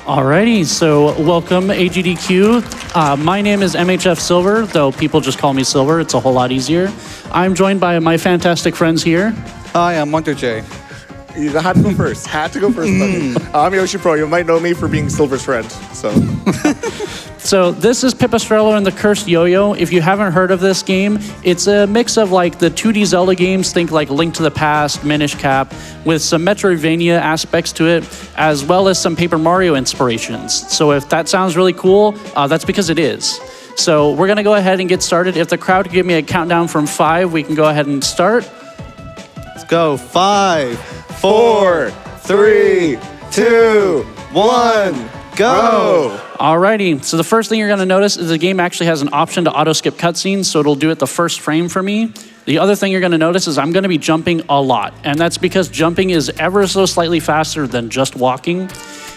Alrighty, so welcome AGDQ. My name is MHFsilver, though people just call me Silver. It's a whole lot easier. I'm joined by my fantastic friends here. Hi, I'm Monter J. You had to go first. Had to go first. I'm Yoshi Pro. You might know me for being Silver's friend. So this is Pipistrello and the Cursed Yo-Yo. If you haven't heard of this game, it's a mix of like the 2D Zelda games, think like Link to the Past, Minish Cap, with some Metroidvania aspects to it, as well as some Paper Mario inspirations. So if that sounds really cool, that's because it is. So we're gonna go ahead and get started. If the crowd could give me a countdown from 5, we can go ahead and start. Let's go. 5, 4, 3, 2, 1, go! Alrighty, so the first thing you're gonna notice is the game actually has an option to auto skip cutscenes, so it'll do it the first frame for me. The other thing you're gonna notice is I'm gonna be jumping a lot, and that's because jumping is ever so slightly faster than just walking.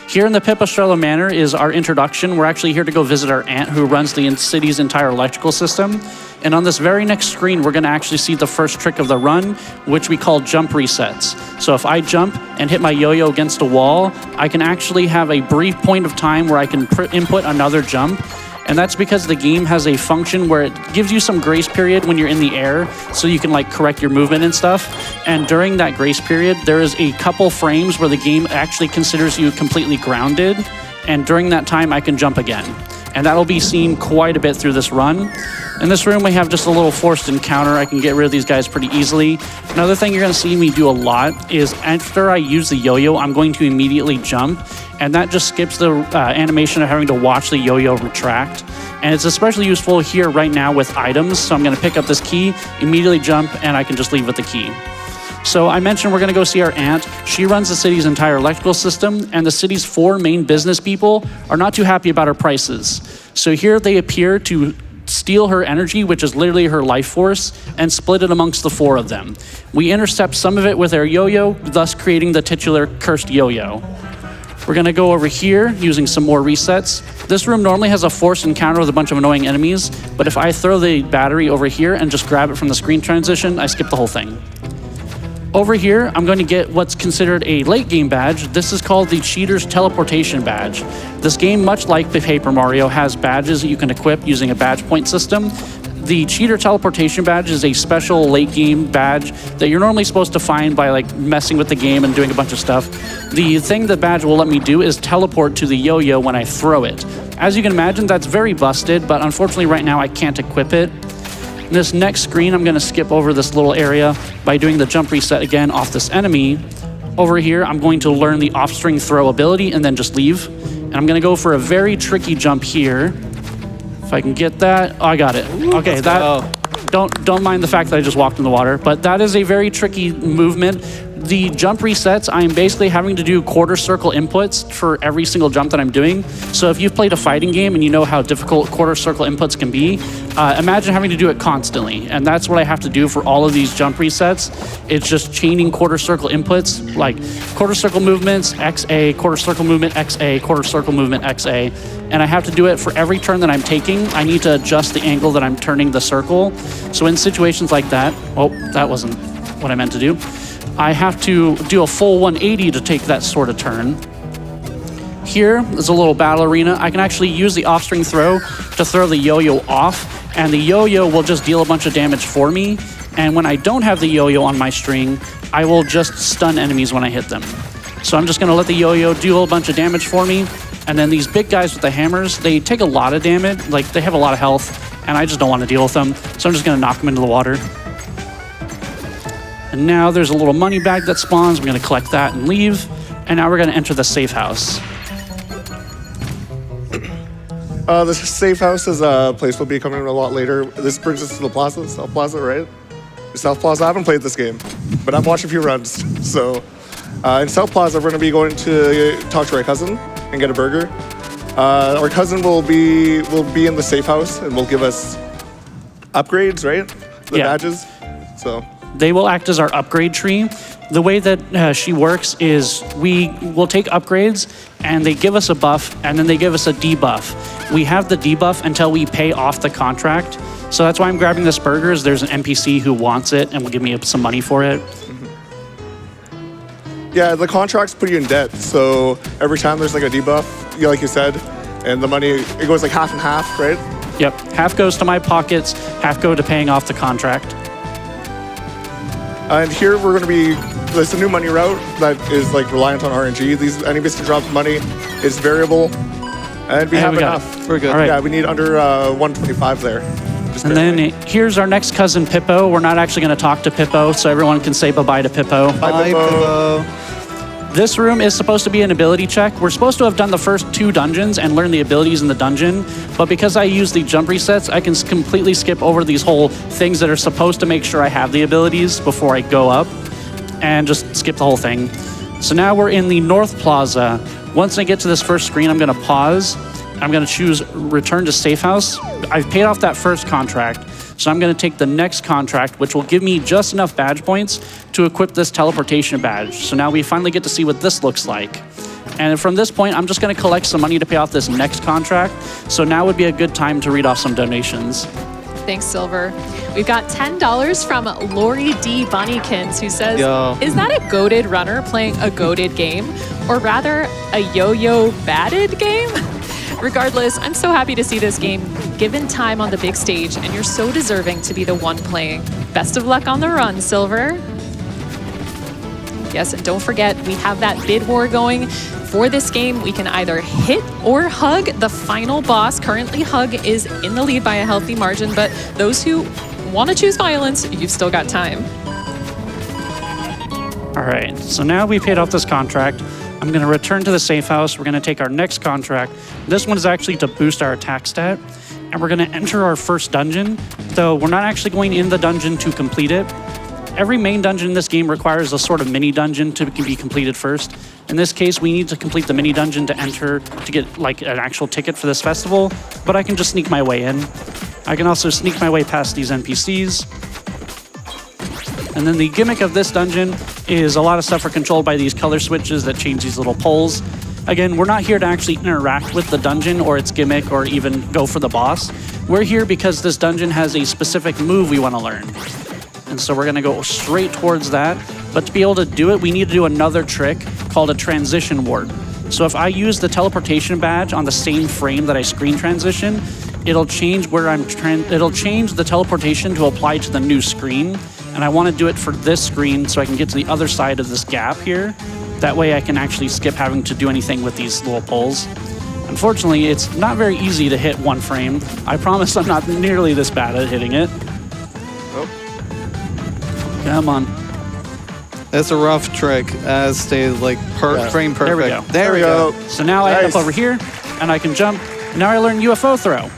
Here in the Pipistrello Manor is our introduction. We're actually here to go visit our aunt who runs the city's entire electrical system. And on this very next screen, we're gonna actually see the first trick of the run, which we call jump resets. So if I jump and hit my yo-yo against a wall, I can actually have a brief point of time where I can input another jump. And that's because the game has a function where it gives you some grace period when you're in the air, so you can like correct your movement and stuff. And during that grace period, there is a couple frames where the game actually considers you completely grounded. And during that time, I can jump again. And that'll be seen quite a bit through this run. In this room, we have just a little forced encounter. I can get rid of these guys pretty easily. Another thing you're gonna see me do a lot is after I use the yo-yo, I'm going to immediately jump. And that just skips the animation of having to watch the yo-yo retract. And it's especially useful here right now with items. So I'm gonna pick up this key, immediately jump, and I can just leave with the key. So I mentioned we're gonna go see our aunt. She runs the city's entire electrical system, and the city's 4 main business people are not too happy about her prices. So here they appear to steal her energy, which is literally her life force, and split it amongst the 4 of them. We intercept some of it with our yo-yo, thus creating the titular Cursed Yo-Yo. We're gonna go over here using some more resets. This room normally has a forced encounter with a bunch of annoying enemies, but if I throw the battery over here and just grab it from the screen transition, I skip the whole thing. Over here, I'm going to get what's considered a late game badge. This is called the Cheater's Teleportation Badge. This game, much like the Paper Mario, has badges that you can equip using a badge point system. The Cheater Teleportation Badge is a special late game badge that you're normally supposed to find by like messing with the game and doing a bunch of stuff. The thing the badge will let me do is teleport to the yo-yo when I throw it. As you can imagine, that's very busted, but unfortunately right now I can't equip it. This next screen, I'm gonna skip over this little area by doing the jump reset again off this enemy. Over here, I'm going to learn the off-string throw ability and then just leave. And I'm gonna go for a very tricky jump here. If I can get that, oh, I got it. Okay, don't mind the fact that I just walked in the water, but that is a very tricky movement. The jump resets, I'm basically having to do quarter circle inputs for every single jump that I'm doing. So if you've played a fighting game and you know how difficult quarter circle inputs can be, imagine having to do it constantly. And that's what I have to do for all of these jump resets. It's just chaining quarter circle inputs, like quarter circle movements, XA, quarter circle movement, XA, quarter circle movement, XA. And I have to do it for every turn that I'm taking. I need to adjust the angle that I'm turning the circle. So in situations like that, oh, that wasn't what I meant to do. I have to do a full 180 to take that sort of turn. Here is a little battle arena. I can actually use the off-string throw to throw the yo-yo off, and the yo-yo will just deal a bunch of damage for me. And when I don't have the yo-yo on my string, I will just stun enemies when I hit them. So I'm just gonna let the yo-yo do a bunch of damage for me. And then these big guys with the hammers, they take a lot of damage, like they have a lot of health, and I just don't want to deal with them. So I'm just gonna knock them into the water. And now there's a little money bag that spawns. We're gonna collect that and leave. And now we're gonna enter the safe house. The safe house is a place we'll be coming a lot later. This brings us to the plaza, South Plaza, right? South Plaza, I haven't played this game, but I've watched a few runs. So in South Plaza, we're gonna be going to talk to our cousin and get a burger. Our cousin will be in the safe house and will give us upgrades, right? The badges, so. They will act as our upgrade tree. The way that she works is we will take upgrades and they give us a buff and then they give us a debuff. We have the debuff until we pay off the contract. So that's why I'm grabbing this burgers. There's an NPC who wants it and will give me some money for it. Yeah, the contracts put you in debt. So every time there's like a debuff, like you said, and the money, it goes like half and half, right? Yep, half goes to my pockets, half go to paying off the contract. And here we're going to be, there's a new money route that is like reliant on RNG. These enemies to drop money is variable, and we have enough. We're good. All right. Yeah, we need under 125 there. Just And barely. then here's our next cousin, Pippo. We're not actually going to talk to Pippo, so everyone can say bye-bye to Pippo. Bye, Pippo. This room is supposed to be an ability check. We're supposed to have done the first 2 dungeons and learn the abilities in the dungeon, but because I use the jump resets, I can completely skip over these whole things that are supposed to make sure I have the abilities before I go up, and just skip the whole thing. So now we're in the North Plaza. Once I get to this first screen, I'm going to pause. I'm going to choose Return to Safe House. I've paid off that first contract, so I'm going to take the next contract, which will give me just enough badge points to equip this teleportation badge. So now we finally get to see what this looks like. And from this point, I'm just going to collect some money to pay off this next contract. So now would be a good time to read off some donations. Thanks, Silver. We've got $10 from Lori D. Bunnykins, who says, Yo. Is that a goated runner playing a goated game? Or rather, a yo-yo batted game? Regardless, I'm so happy to see this game given time on the big stage, and you're so deserving to be the one playing. Best of luck on the run, Silver. Yes, and don't forget, we have that bid war going. For this game, we can either hit or hug the final boss. Currently, Hug is in the lead by a healthy margin, but those who want to choose violence, you've still got time. All right, so now we paid off this contract. I'm going to return to the safe house. We're going to take our next contract. This one is actually to boost our attack stat. And we're going to enter our first dungeon, though we're not actually going in the dungeon to complete it. Every main dungeon in this game requires a sort of mini dungeon to be completed first. In this case, we need to complete the mini dungeon to enter to get like an actual ticket for this festival, but I can just sneak my way in. I can also sneak my way past these NPCs. And then the gimmick of this dungeon is a lot of stuff are controlled by these color switches that change these little poles. Again, we're not here to actually interact with the dungeon or its gimmick or even go for the boss. We're here because this dungeon has a specific move we want to learn. And so we're going to go straight towards that. But to be able to do it, we need to do another trick called a transition warp. So if I use the teleportation badge on the same frame that I screen transition, it'll change where it'll change the teleportation to apply to the new screen. And I want to do it for this screen so I can get to the other side of this gap here. That way I can actually skip having to do anything with these little poles. Unfortunately, it's not very easy to hit one frame. I promise I'm not nearly this bad at hitting it. Oh. Come on. It's a rough trick, as stated, like frame perfect. There we go. There we go. So now I end Nice. up over here, and I can jump. Now I learn UFO throw.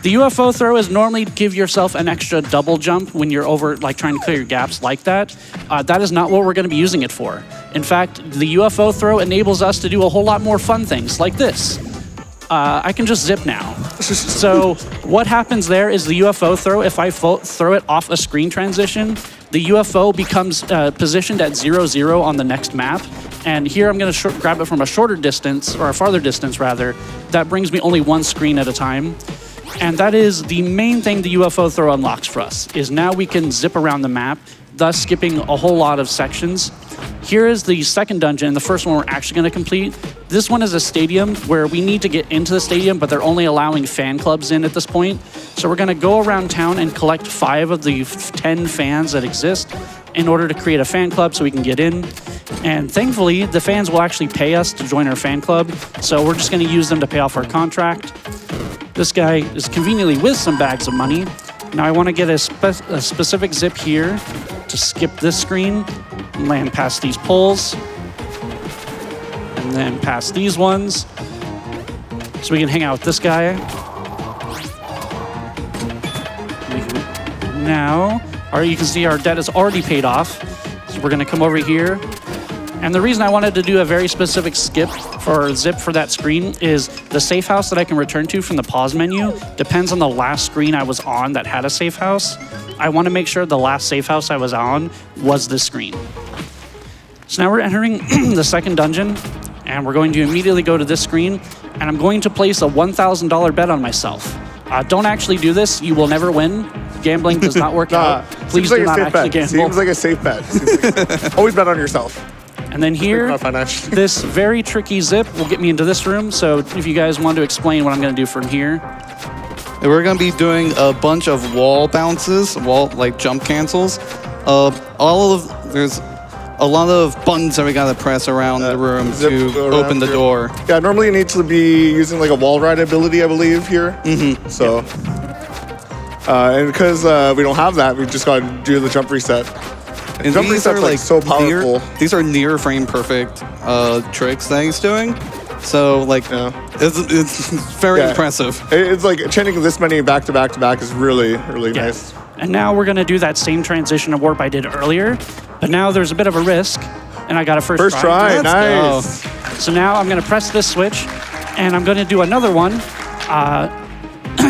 The UFO throw is normally give yourself an extra double jump when you're over, like trying to clear your gaps like that. That is not what we're going to be using it for. In fact, the UFO throw enables us to do a whole lot more fun things like this. I can just zip now. So what happens there is the UFO throw, if I throw it off a screen transition, the UFO becomes positioned at 0-0 on the next map. And here I'm going to grab it from a shorter distance, or a farther distance rather. That brings me only one screen at a time. And that is the main thing the UFO throw unlocks for us, is now we can zip around the map, thus skipping a whole lot of sections. Here is the second dungeon, the first one we're actually going to complete. This one is a stadium where we need to get into the stadium, but they're only allowing fan clubs in at this point. So we're going to go around town and collect 5 of the 10 fans that exist in order to create a fan club so we can get in. And thankfully, the fans will actually pay us to join our fan club. So we're just going to use them to pay off our contract. This guy is conveniently with some bags of money. Now I want to get a specific zip here to skip this screen, land past these poles, and then past these ones, so we can hang out with this guy. Now, you can see our debt is already paid off, so we're going to come over here. And the reason I wanted to do a very specific zip for that screen is the safe house that I can return to from the pause menu depends on the last screen I was on that had a safe house. I want to make sure the last safe house I was on was this screen. So now we're entering the second dungeon, and we're going to immediately go to this screen, and I'm going to place a $1,000 bet on myself. Don't actually do this. You will never win. Gambling does not work out. Please do not actually gamble. Seems like a safe bet. Always bet on yourself. And then here, Not financially. this very tricky zip will get me into this room. So if you guys want to explain what I'm going to do from here. We're gonna be doing a bunch of wall bounces, like jump cancels. There's a lot of buttons that we gotta press around the room to open the door. Yeah, normally you need to be using like a wall ride ability, I believe, here. Mm-hmm. So, and because we don't have that, we just gotta do the jump reset. And jump reset's like so powerful. These are near frame perfect tricks that he's doing. So like, it's very impressive. It's like chaining this many back to back to back is really, really nice. And now we're gonna do that same transition of warp I did earlier, but now there's a bit of a risk, and I got a first try. Nice. So now I'm gonna press this switch, and I'm gonna do another one.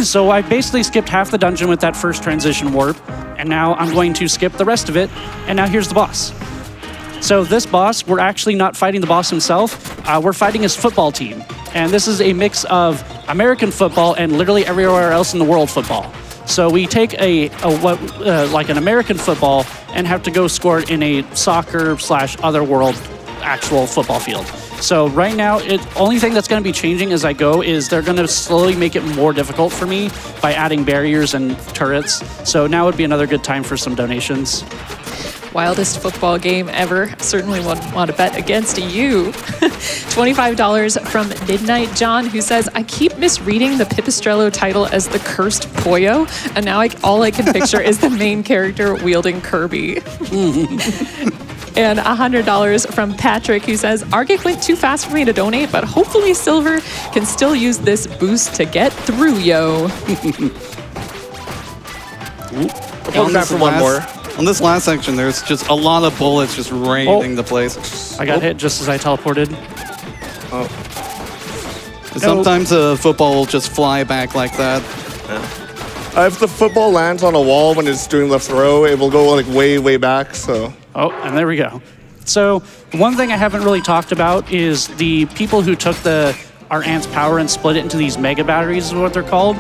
So I basically skipped half the dungeon with that first transition warp, and now I'm going to skip the rest of it, and now here's the boss. So this boss, we're actually not fighting the boss himself, we're fighting his football team. And this is a mix of American football and literally everywhere else in the world football. So we take like an American football and have to go score it in a soccer/other world actual football field. So right now, the only thing that's going to be changing as I go is they're going to slowly make it more difficult for me by adding barriers and turrets. So now would be another good time for some donations. Wildest football game ever. Certainly wouldn't want to bet against you. $25 from Midnight John, who says, I keep misreading the Pipistrello title as the Cursed Pollo, and now all I can picture is the main character wielding Kirby. And $100 from Patrick, who says, Argic went too fast for me to donate, but hopefully Silver can still use this boost to get through, yo. Hold that for one more. On this last section, there's just a lot of bullets just raining the place. I got hit just as I teleported. Sometimes a football will just fly back like that. If the football lands on a wall when it's doing the throw, it will go like way, way back. So. Oh, and there we go. So one thing I haven't really talked about is the people who took our Ant's power and split it into these mega batteries is what they're called.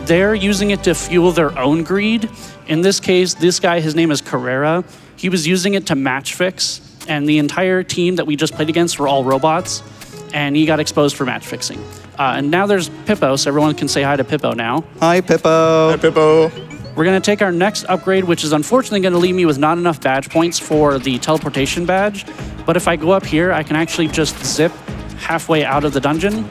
They're using it to fuel their own greed. In this case, this guy, his name is Carrera. He was using it to match fix, and the entire team that we just played against were all robots, and he got exposed for match fixing. And now there's Pippo, so everyone can say hi to Pippo now. Hi, Pippo. Hi, Pippo. We're gonna take our next upgrade, which is unfortunately gonna leave me with not enough badge points for the teleportation badge. But if I go up here, I can actually just zip halfway out of the dungeon.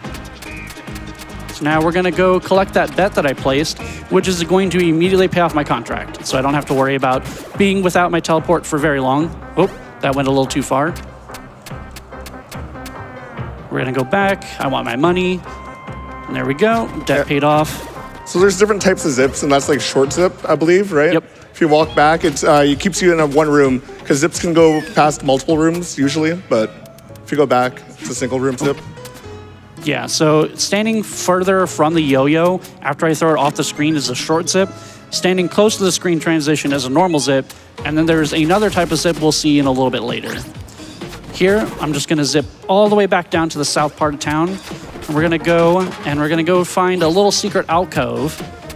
So now we're gonna go collect that bet that I placed, which is going to immediately pay off my contract. So I don't have to worry about being without my teleport for very long. Oh, that went a little too far. We're gonna go back. I want my money. And there we go, debt paid off. So there's different types of zips, and that's like short zip, I believe, right? Yep. If you walk back, it keeps you in one room, because zips can go past multiple rooms usually, but if you go back, it's a single room zip. Yeah, so standing further from the yo-yo after I throw it off the screen is a short zip. Standing close to the screen transition is a normal zip. And then there's another type of zip we'll see in a little bit later. Here, I'm just gonna zip all the way back down to the south part of town. And we're gonna go find a little secret alcove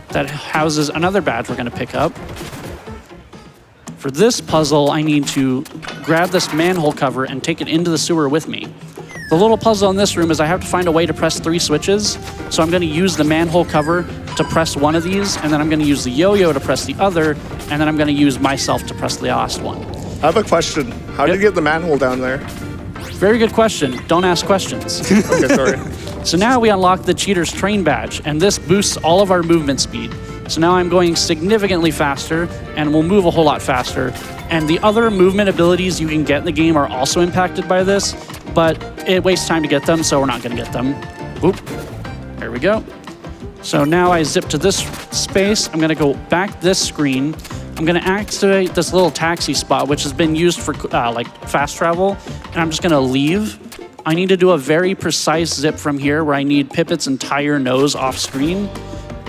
that houses another badge we're gonna pick up. For this puzzle, I need to grab this manhole cover and take it into the sewer with me. The little puzzle in this room is I have to find a way to press 3 switches. So I'm gonna use the manhole cover to press one of these, and then I'm gonna use the yo-yo to press the other, and then I'm gonna use myself to press the last one. I have a question. How do you get the manhole down there? Very good question. Don't ask questions. Okay, sorry. So now we unlock the Cheater's Train badge, and this boosts all of our movement speed. So now I'm going significantly faster, and we'll move a whole lot faster. And the other movement abilities you can get in the game are also impacted by this, but it wastes time to get them, so we're not gonna get them. Oop, there we go. So now I zip to this space. I'm gonna go back this screen. I'm gonna activate this little taxi spot, which has been used for like fast travel, and I'm just gonna leave. I need to do a very precise zip from here where I need Pipit's entire nose off screen.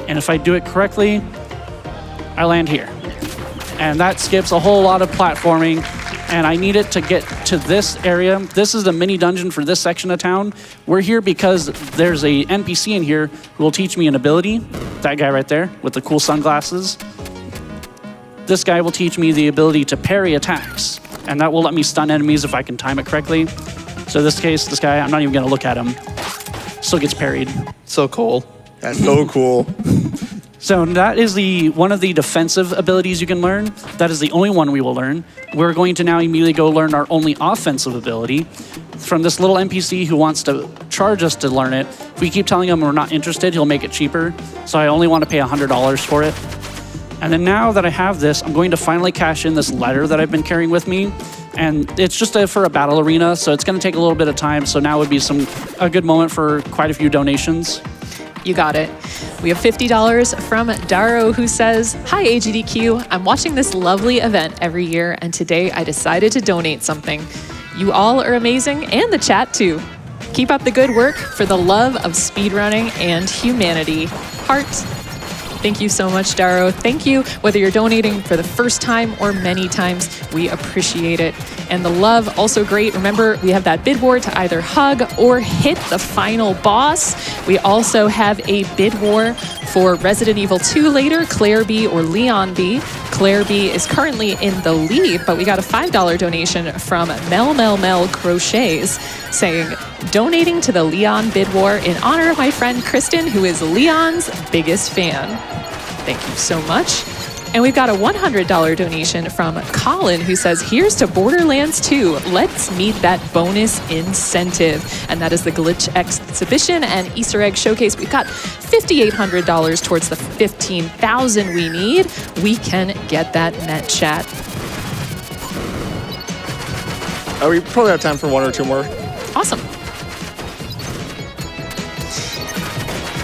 And if I do it correctly, I land here. And that skips a whole lot of platforming, and I need it to get to this area. This is the mini dungeon for this section of town. We're here because there's a NPC in here who will teach me an ability. That guy right there with the cool sunglasses. This guy will teach me the ability to parry attacks. and that will let me stun enemies if I can time it correctly. So in this case, this guy, I'm not even gonna look at him. Still gets parried. So cool. That's so cool. So that is one of the defensive abilities you can learn. That is the only one we will learn. We're going to now immediately go learn our only offensive ability from this little NPC who wants to charge us to learn it. If we keep telling him we're not interested, he'll make it cheaper. So I only want to pay $100 for it. And then now that I have this, I'm going to finally cash in this letter that I've been carrying with me. And it's just for a battle arena, so it's going to take a little bit of time. So now would be a good moment for quite a few donations. You got it. We have $50 from Daro, who says, "Hi AGDQ, I'm watching this lovely event every year, and today I decided to donate something. You all are amazing, and the chat too. Keep up the good work for the love of speedrunning and humanity. Heart." Thank you so much, Daro. Thank you. Whether you're donating for the first time or many times, we appreciate it. And the love, also great. Remember, we have that bid war to either hug or hit the final boss. We also have a bid war for Resident Evil 2 later, Claire B or Leon B. Claire B is currently in the lead, but we got a $5 donation from Mel Crochets saying, "Donating to the Leon bid war in honor of my friend Kristen, who is Leon's biggest fan." Thank you so much. And we've got a $100 donation from Colin, who says, "Here's to Borderlands 2. Let's meet that bonus incentive." And that is the Glitch exhibition and Easter egg showcase. We've got $5,800 towards the 15,000 we need. We can get that met, chat. We probably have time for one or two more. Awesome.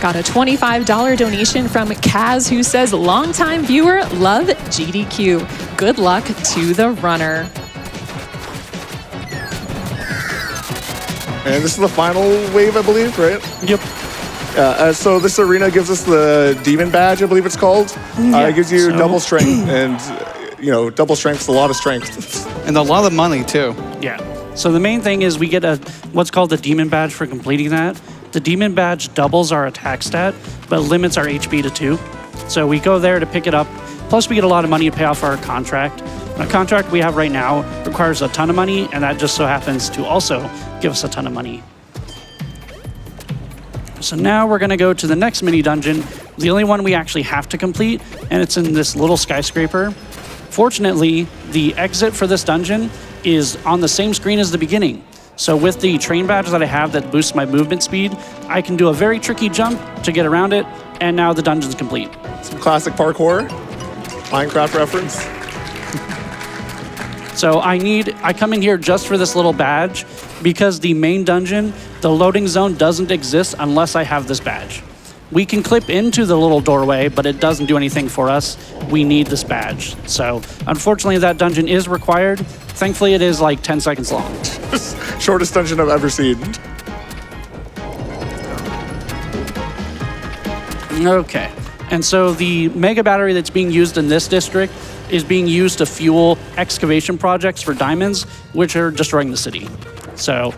Got a $25 donation from Kaz, who says, "Longtime viewer, love GDQ. Good luck to the runner." And this is the final wave, I believe, right? Yep. So this arena gives us the demon badge, I believe it's called. It gives you double strength, and double strength is a lot of strength. And a lot of money, too. Yeah. So the main thing is we get what's called the demon badge for completing that. The demon badge doubles our attack stat, but limits our HP to 2. So we go there to pick it up. Plus we get a lot of money to pay off our contract. And a contract we have right now requires a ton of money, and that just so happens to also give us a ton of money. So now we're gonna go to the next mini dungeon, the only one we actually have to complete, and it's in this little skyscraper. Fortunately, the exit for this dungeon is on the same screen as the beginning. So with the train badge that I have that boosts my movement speed, I can do a very tricky jump to get around it, and now the dungeon's complete. Some classic parkour, Minecraft reference. So I come in here just for this little badge because the main dungeon, the loading zone doesn't exist unless I have this badge. We can clip into the little doorway, but it doesn't do anything for us. We need this badge. So unfortunately that dungeon is required. Thankfully it is like 10 seconds long. Shortest dungeon I've ever seen. Okay. And so the mega battery that's being used in this district is being used to fuel excavation projects for diamonds, which are destroying the city. So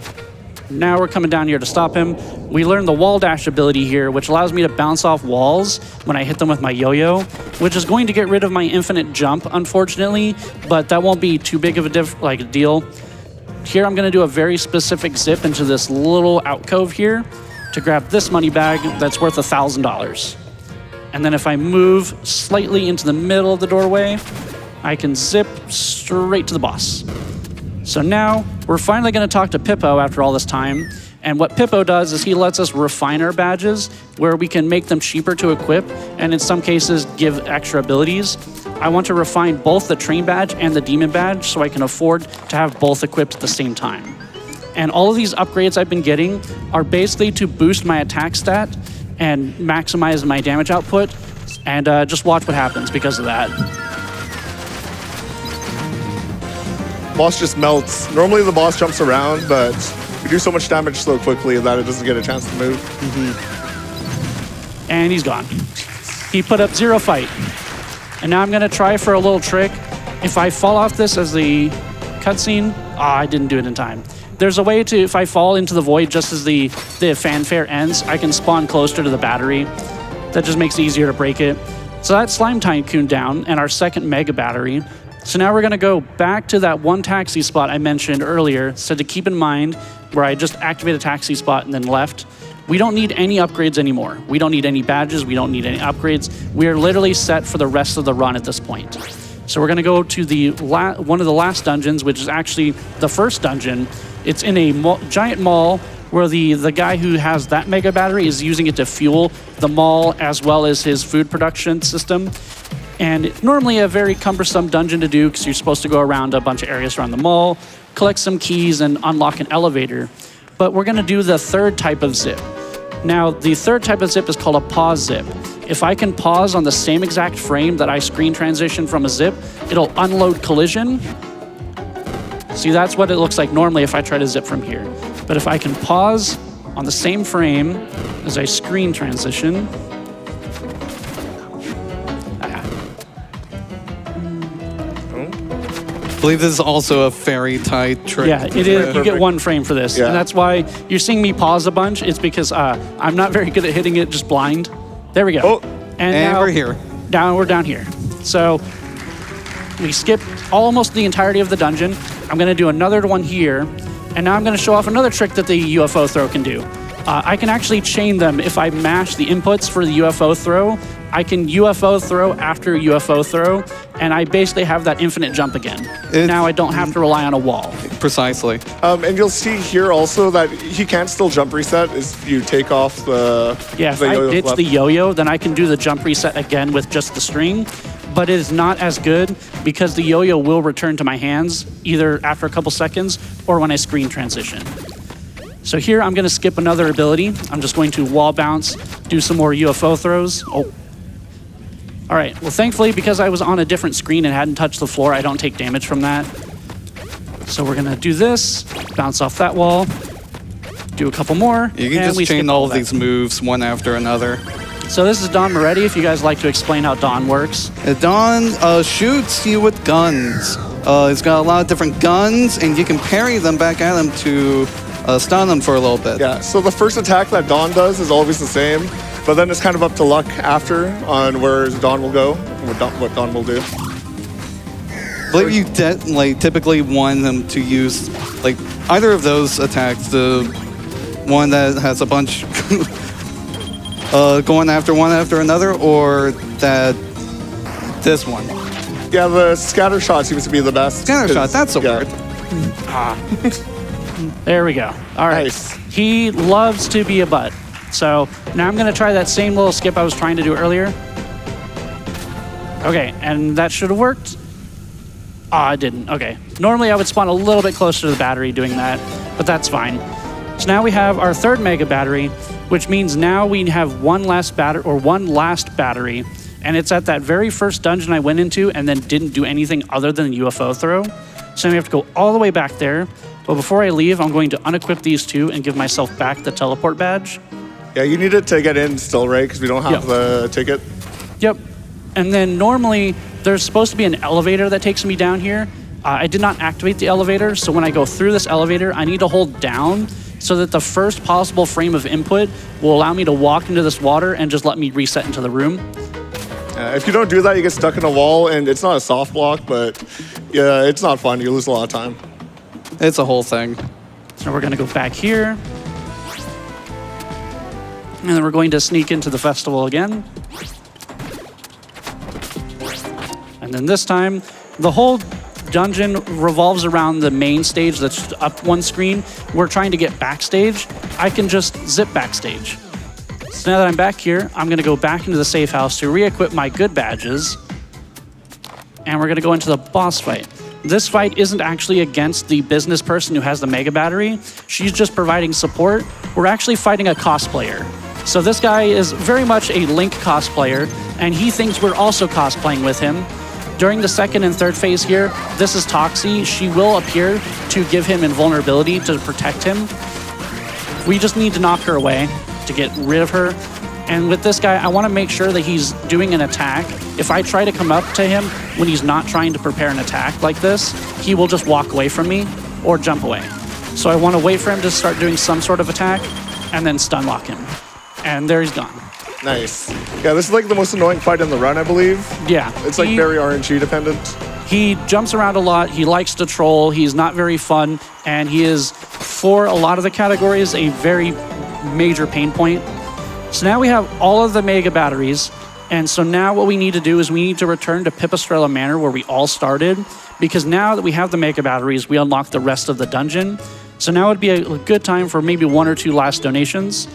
now we're coming down here to stop him. We learned the wall dash ability here, which allows me to bounce off walls when I hit them with my yo-yo, which is going to get rid of my infinite jump, unfortunately, but that won't be too big of a deal. Here I'm gonna do a very specific zip into this little alcove here to grab this money bag that's worth $1,000. And then if I move slightly into the middle of the doorway, I can zip straight to the boss. So now we're finally going to talk to Pippo after all this time. And what Pippo does is he lets us refine our badges where we can make them cheaper to equip and in some cases give extra abilities. I want to refine both the train badge and the demon badge so I can afford to have both equipped at the same time. And all of these upgrades I've been getting are basically to boost my attack stat and maximize my damage output, and just watch what happens because of that. Boss just melts. Normally the boss jumps around, but we do so much damage so quickly that it doesn't get a chance to move. Mm-hmm. And he's gone. He put up 0 fight. And now I'm gonna try for a little trick. If I fall off this as the cutscene, I didn't do it in time. There's a way to, if I fall into the void just as the fanfare ends, I can spawn closer to the battery. That just makes it easier to break it. So that's Slime Tycoon down, and our second mega battery. So now we're going to go back to that one taxi spot I mentioned earlier. So to keep in mind where I just activated a taxi spot and then left. We don't need any upgrades anymore. We don't need any badges. We don't need any upgrades. We are literally set for the rest of the run at this point. So we're going to go to the one of the last dungeons, which is actually the first dungeon. It's in a giant mall where the guy who has that mega battery is using it to fuel the mall as well as his food production system. And it's normally a very cumbersome dungeon to do because you're supposed to go around a bunch of areas around the mall, collect some keys, and unlock an elevator. But we're going to do the third type of zip. Now, the third type of zip is called a pause zip. If I can pause on the same exact frame that I screen transition from a zip, it'll unload collision. See, that's what it looks like normally if I try to zip from here. But if I can pause on the same frame as I screen transition, I believe this is also a very tight trick. yeah, it is. You get one frame for this. Yeah. And that's why you're seeing me pause a bunch. It's because I'm not very good at hitting it just blind. There we go. Oh. And now we're here. We're down here. So we skipped almost the entirety of the dungeon. I'm going to do another one here. And now I'm going to show off another trick that the UFO throw can do. I can actually chain them if I mash the inputs for the UFO throw. I can UFO throw after UFO throw, and I basically have that infinite jump again. Now I don't have to rely on a wall. Precisely. And you'll see here also that he can still jump reset if you take off the Yeah, if the yo-yo it's left. the yo-yo, then I can do the jump reset again with just the string, but it is not as good because the yo-yo will return to my hands either after a couple seconds or when I screen transition. So here I'm going to skip another ability. I'm just going to wall bounce, do some more UFO throws. Oh. All right, well, thankfully, because I was on a different screen and hadn't touched the floor, I don't take damage from that. So we're gonna do this, bounce off that wall, do a couple more, You can and we just chain skip all that. these moves one after another. So this is Don Moretti, if you guys like to explain how Don works. Dawn shoots you with guns. It's got a lot of different guns, and you can parry them back at him to stun them for a little bit. Yeah, so the first attack that Dawn does is always the same, but then it's kind of up to luck after on where Dawn will go, what Dawn will do. I believe you typically want them to use either of those attacks. The one that has a bunch going after one after another, or this one. Yeah, the scatter shot seems to be the best. Scatter shot, that's a word. There we go. All right. Nice. He loves to be a butt. So now I'm gonna try that same little skip I was trying to do earlier. Okay, and that should have worked. It didn't. Okay. Normally I would spawn a little bit closer to the battery doing that, but that's fine. So now we have our third mega battery, which means now we have one last battery, and it's at that very first dungeon I went into and then didn't do anything other than UFO throw. So now we have to go all the way back there. But before I leave, I'm going to unequip these two and give myself back the teleport badge. Yeah, you need it to get in still, right? Because we don't have the ticket. Yep. And then normally there's supposed to be an elevator that takes me down here. I did not activate the elevator, so when I go through this elevator, I need to hold down so that the first possible frame of input will allow me to walk into this water and just let me reset into the room. If you don't do that, you get stuck in a wall, and it's not a soft block, but yeah, it's not fun. You lose a lot of time. It's a whole thing. So we're going to go back here. And then we're going to sneak into the festival again. And then this time, the whole dungeon revolves around the main stage that's up one screen. We're trying to get backstage. I can just zip backstage. So now that I'm back here, I'm going to go back into the safe house to re-equip my good badges. And we're going to go into the boss fight. This fight isn't actually against the business person who has the mega battery. She's just providing support. We're actually fighting a cosplayer. So this guy is very much a Link cosplayer, and he thinks we're also cosplaying with him. During the second and third phase here, this is Toxie. She will appear to give him invulnerability to protect him. We just need to knock her away to get rid of her. And with this guy, I want to make sure that he's doing an attack. If I try to come up to him when he's not trying to prepare an attack like this, he will just walk away from me or jump away. So I want to wait for him to start doing some sort of attack and then stun lock him. And there he's gone. Nice. Yeah, this is like the most annoying fight in the run, I believe. Yeah. It's like very RNG dependent. He jumps around a lot, he likes to troll, he's not very fun, and he is, for a lot of the categories, a very major pain point. So now we have all of the mega batteries, and so now what we need to do is we need to return to Pipistrello Manor where we all started, because now that we have the mega batteries, we unlock the rest of the dungeon. So now would be a good time for maybe 1 or 2 last donations.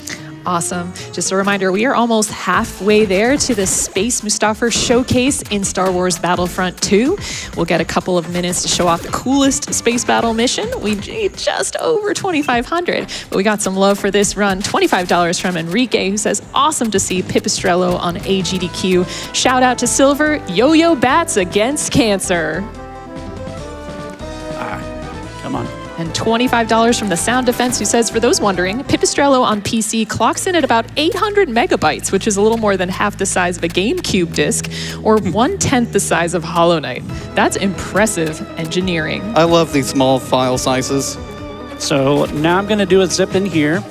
Awesome. Just a reminder, we are almost halfway there to the Space Mustafar showcase in Star Wars Battlefront 2. We'll get a couple of minutes to show off the coolest space battle mission. We need just over 2,500, but we got some love for this run. $25 from Enrique, who says, awesome to see Pipistrello on AGDQ. Shout out to Silver, Yo-Yo Bats against cancer. Come on. And $25 from the Sound Defense, who says, for those wondering, Pipistrello on PC clocks in at about 800 megabytes, which is a little more than half the size of a GameCube disc, or 1/10 the size of Hollow Knight. That's impressive engineering. I love these small file sizes. So now I'm gonna do a zip in here.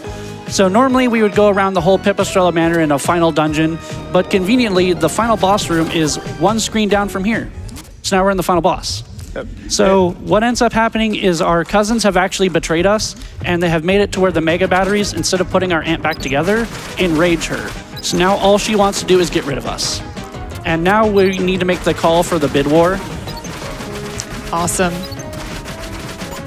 So normally we would go around the whole Pipistrello Manor in a final dungeon, but conveniently the final boss room is 1 screen down from here. So now we're in the final boss. Yep. So what ends up happening is our cousins have actually betrayed us, and they have made it to where the mega batteries, instead of putting our aunt back together, enrage her. So now all she wants to do is get rid of us. And now we need to make the call for the bid war. Awesome.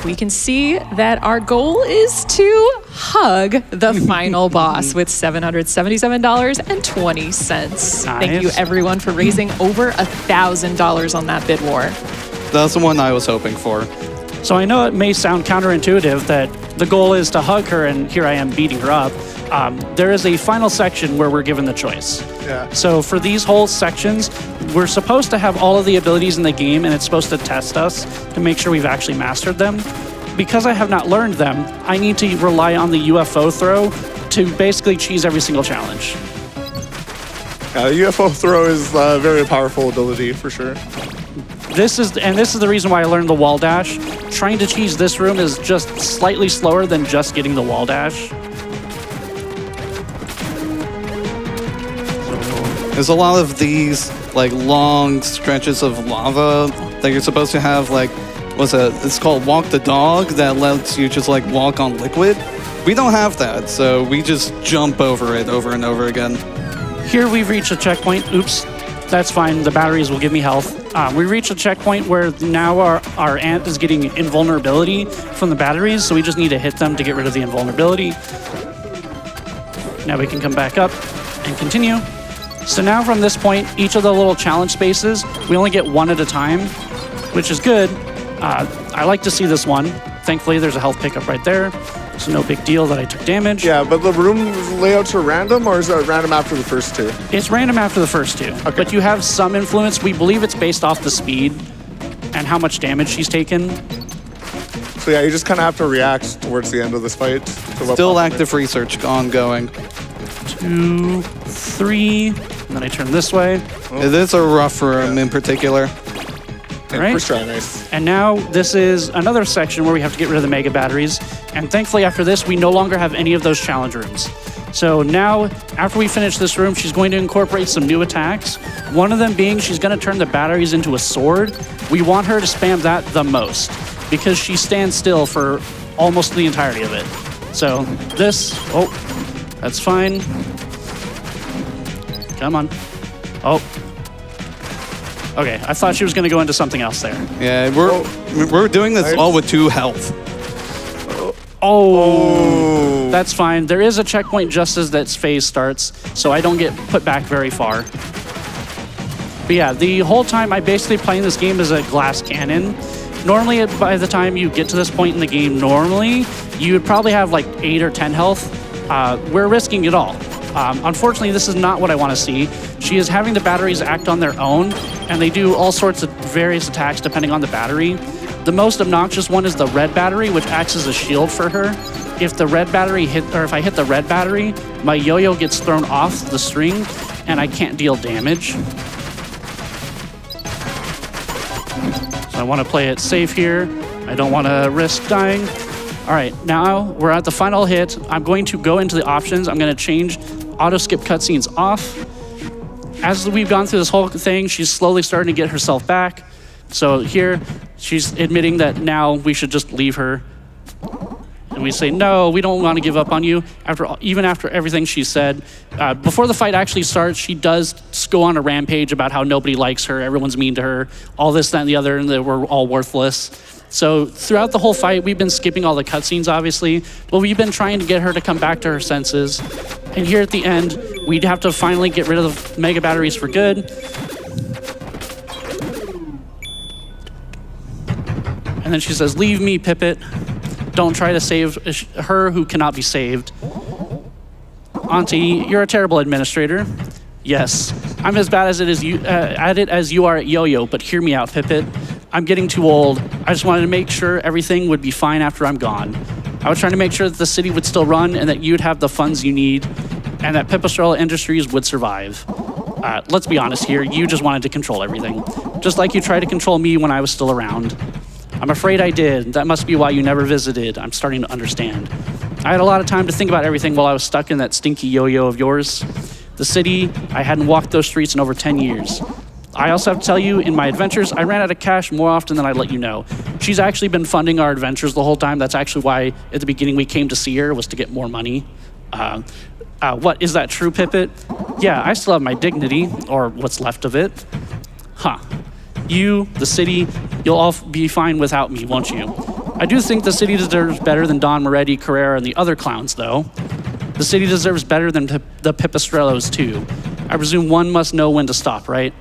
We can see that our goal is to hug the final boss with $777.20. Thank you, everyone, for raising over $1,000 on that bid war. That's the one I was hoping for. So I know it may sound counterintuitive that the goal is to hug her, and here I am beating her up. There is a final section where we're given the choice. Yeah. So for these whole sections, we're supposed to have all of the abilities in the game, and it's supposed to test us to make sure we've actually mastered them. Because I have not learned them, I need to rely on the UFO throw to basically cheese every single challenge. UFO throw is a very powerful ability for sure. This is the reason why I learned the wall dash. Trying to cheese this room is just slightly slower than just getting the wall dash. There's a lot of these like long stretches of lava that you're supposed to have like, it's called walk the dog, that lets you just like walk on liquid. We don't have that, so we just jump over it over and over again. Here we've reached a checkpoint. Oops, that's fine. The batteries will give me health. We reached a checkpoint where now our aunt is getting invulnerability from the batteries, so we just need to hit them to get rid of the invulnerability. Now we can come back up and continue. So now from this point, each of the little challenge spaces, we only get 1 at a time, which is good. I like to see this one. Thankfully, there's a health pickup right there. So no big deal that I took damage. Yeah, but the room layouts are random, or is it random after the first 2? It's random after the first 2, okay. But you have some influence. We believe it's based off the speed and how much damage she's taken. So yeah, you just kind of have to react towards the end of this fight. Still active research ongoing. 2, 3, and then I turn this way. It is a rough room in particular. Right. First try, nice. And now this is another section where we have to get rid of the mega batteries. And thankfully after this, we no longer have any of those challenge rooms. So now, after we finish this room, she's going to incorporate some new attacks. One of them being she's going to turn the batteries into a sword. We want her to spam that the most because she stands still for almost the entirety of it. So this, oh, that's fine. Come on. Oh. Okay, I thought she was going to go into something else there. Yeah, we're doing this all with 2 health. Oh, that's fine. There is a checkpoint just as that phase starts, so I don't get put back very far. But yeah, the whole time I basically playing this game as a glass cannon. Normally, by the time you get to this point in the game, normally, you would probably have like 8 or 10 health. We're risking it all. Unfortunately, this is not what I want to see. She is having the batteries act on their own, and they do all sorts of various attacks depending on the battery. The most obnoxious one is the red battery, which acts as a shield for her. If the red battery if I hit the red battery, my yo-yo gets thrown off the string, and I can't deal damage. So I want to play it safe here. I don't want to risk dying. All right, now we're at the final hit. I'm going to go into the options. I'm going to change auto skip cutscenes off. As we've gone through this whole thing, she's slowly starting to get herself back. So here, she's admitting that now we should just leave her. And we say, no, we don't want to give up on you. Even after everything she said, before the fight actually starts, she does go on a rampage about how nobody likes her, everyone's mean to her, all this, that, and the other, and that we're all worthless. So throughout the whole fight, we've been skipping all the cutscenes, obviously, but we've been trying to get her to come back to her senses. And here at the end, we'd have to finally get rid of the mega batteries for good. And then she says, leave me, Pippet. Don't try to save her who cannot be saved. Auntie, you're a terrible administrator. Yes, I'm as bad as at it as you are at Yoyo, but hear me out, Pippet. I'm getting too old. I just wanted to make sure everything would be fine after I'm gone. I was trying to make sure that the city would still run and that you'd have the funds you need and that Pipistrello Industries would survive. Let's be honest here, you just wanted to control everything. Just like you tried to control me when I was still around. I'm afraid I did. That must be why you never visited. I'm starting to understand. I had a lot of time to think about everything while I was stuck in that stinky yo-yo of yours. The city, I hadn't walked those streets in over 10 years. I also have to tell you, in my adventures, I ran out of cash more often than I'd let you know. She's actually been funding our adventures the whole time. That's actually why at the beginning we came to see her, was to get more money. What, is that true, Pippet? Yeah, I still have my dignity, or what's left of it. Huh. You, the city, you'll all be fine without me, won't you? I do think the city deserves better than Don Moretti, Carrera, and the other clowns, though. The city deserves better than the Pipistrellos, too. I presume one must know when to stop, right?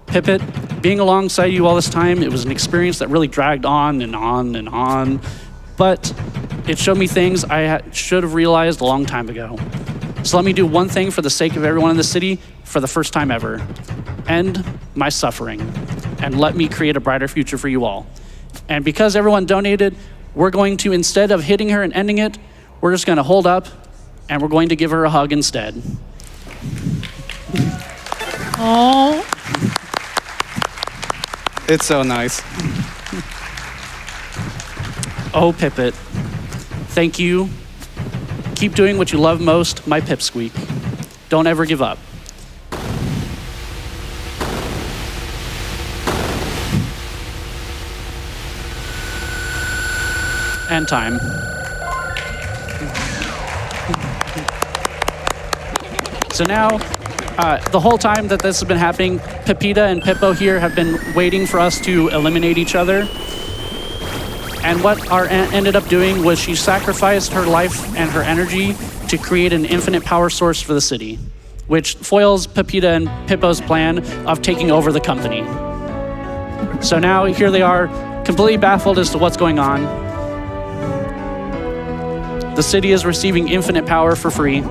Pippet, being alongside you all this time, it was an experience that really dragged on and on and on. But it showed me things I should have realized a long time ago. So let me do one thing for the sake of everyone in the city for the first time ever. End my suffering. And let me create a brighter future for you all. And because everyone donated, we're going to, instead of hitting her and ending it, we're just going to hold up and we're going to give her a hug instead. Oh. It's so nice. Oh, Pippet. Thank you. Keep doing what you love most, my pipsqueak. Don't ever give up. And time. So now, the whole time that this has been happening, Pepita and Pippo here have been waiting for us to eliminate each other. And what our aunt ended up doing was she sacrificed her life and her energy to create an infinite power source for the city, which foils Pepita and Pippo's plan of taking over the company. So now here they are, completely baffled as to what's going on. The city is receiving infinite power for free.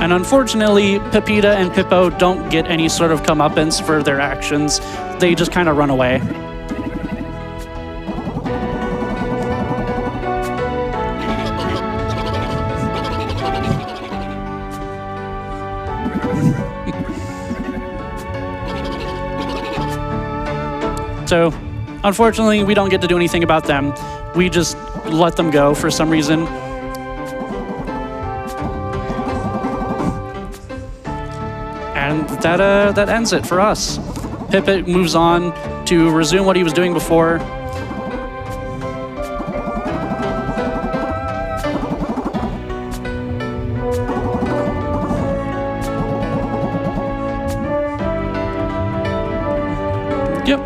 And unfortunately, Pepita and Pippo don't get any sort of comeuppance for their actions. They just kind of run away. So, unfortunately, we don't get to do anything about them. We just let them go for some reason. And that ends it for us. Pippet moves on to resume what he was doing before. Yep.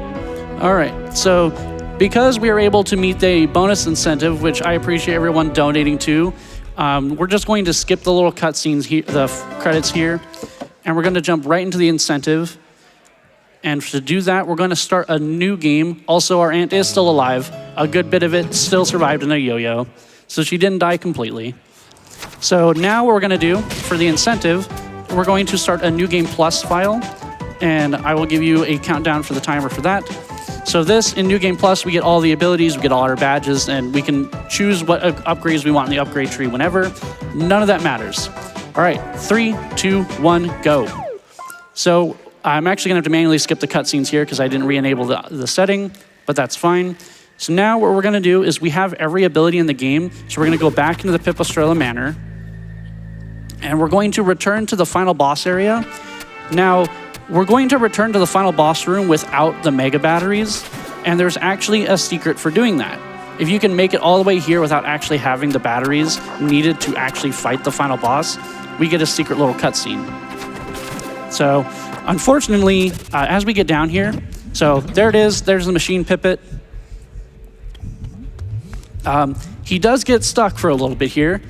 All right. So because we were able to meet the bonus incentive, which I appreciate everyone donating to, we're just going to skip the little cutscenes here, the credits here. And we're going to jump right into the incentive. And to do that, we're going to start a new game. Also, our aunt is still alive. A good bit of it still survived in a yo-yo. So she didn't die completely. So now what we're going to do for the incentive, we're going to start a New Game Plus file. And I will give you a countdown for the timer for that. So this, in New Game Plus, we get all the abilities, we get all our badges, and we can choose what upgrades we want in the upgrade tree whenever. None of that matters. All right, 3, 2, 1, go. So I'm actually gonna have to manually skip the cutscenes here because I didn't re-enable the setting, but that's fine. So now what we're gonna do is we have every ability in the game, so we're gonna go back into the Pipistrello Manor, and we're going to return to the final boss area. Now, we're going to return to the final boss room without the mega batteries, and there's actually a secret for doing that. If you can make it all the way here without actually having the batteries needed to actually fight the final boss, we get a secret little cutscene. So, unfortunately, as we get down here, so there it is, there's the machine Pipit. He does get stuck for a little bit here.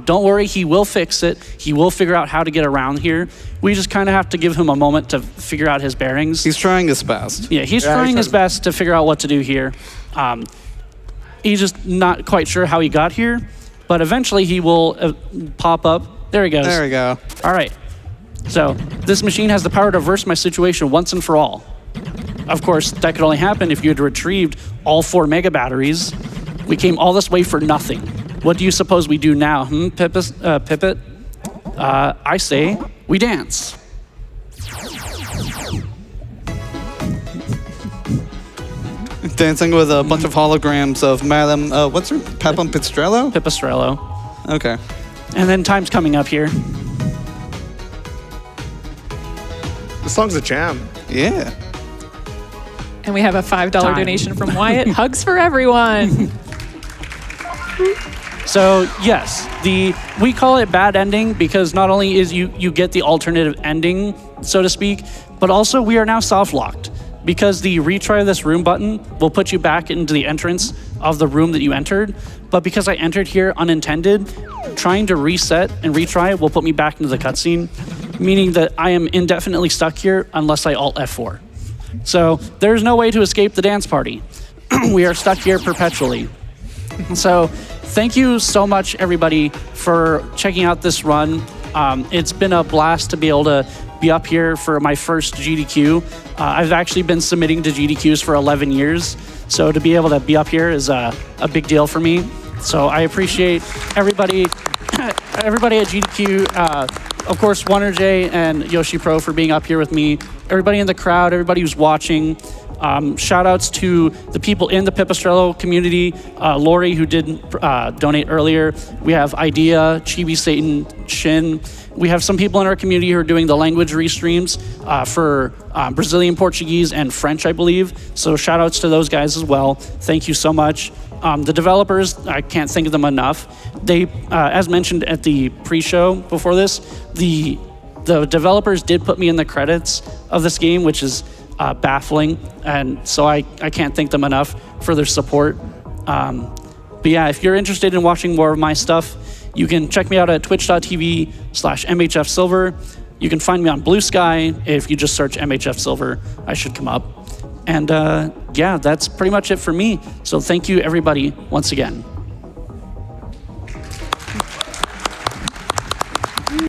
Don't worry, he will fix it. He will figure out how to get around here. We just kind of have to give him a moment to figure out his bearings. He's trying his best. Yeah, he's trying his best to figure out what to do here. He's just not quite sure how he got here, but eventually he will pop up. There he goes. There we go. All right. So this machine has the power to reverse my situation once and for all. Of course, that could only happen if you had retrieved all 4 mega batteries. We came all this way for nothing. What do you suppose we do now, Pipit? I say we dance. Dancing with a bunch of holograms of Madam, what's her? Pipistrello? Pipistrello. Okay. And then time's coming up here. This song's a jam. Yeah. And we have a $5 Time. donation from Wyatt. Hugs for everyone. So yes, we call it bad ending because not only is you get the alternative ending, so to speak, but also we are now soft locked because the retry this room button will put you back into the entrance of the room that you entered. But because I entered here unintended, trying to reset and retry will put me back into the cutscene, meaning that I am indefinitely stuck here unless I Alt F4. So there's no way to escape the dance party. We are stuck here perpetually. So thank you so much, everybody, for checking out this run. It's been a blast to be able to be up here for my first GDQ. I've actually been submitting to GDQs for 11 years, so to be able to be up here is a big deal for me. So I appreciate everybody at GDQ, of course, WonderJ and Yoshi Pro for being up here with me, everybody in the crowd, everybody who's watching. Shout outs to the people in the Pipistrello community, Lori, who did donate earlier. We have Idea, Chibi Satan, Shin. We have some people in our community who are doing the language restreams for Brazilian Portuguese and French, I believe. So shout outs to those guys as well. Thank you so much. The developers, I can't thank them enough. They, as mentioned at the pre-show before this, the developers did put me in the credits of this game, which is baffling, and so I can't thank them enough for their support. But yeah, if you're interested in watching more of my stuff, you can check me out at twitch.tv/MHFsilver. You can find me on Blue Sky. If you just search MHFsilver, I should come up. And yeah, that's pretty much it for me. So thank you, everybody, once again.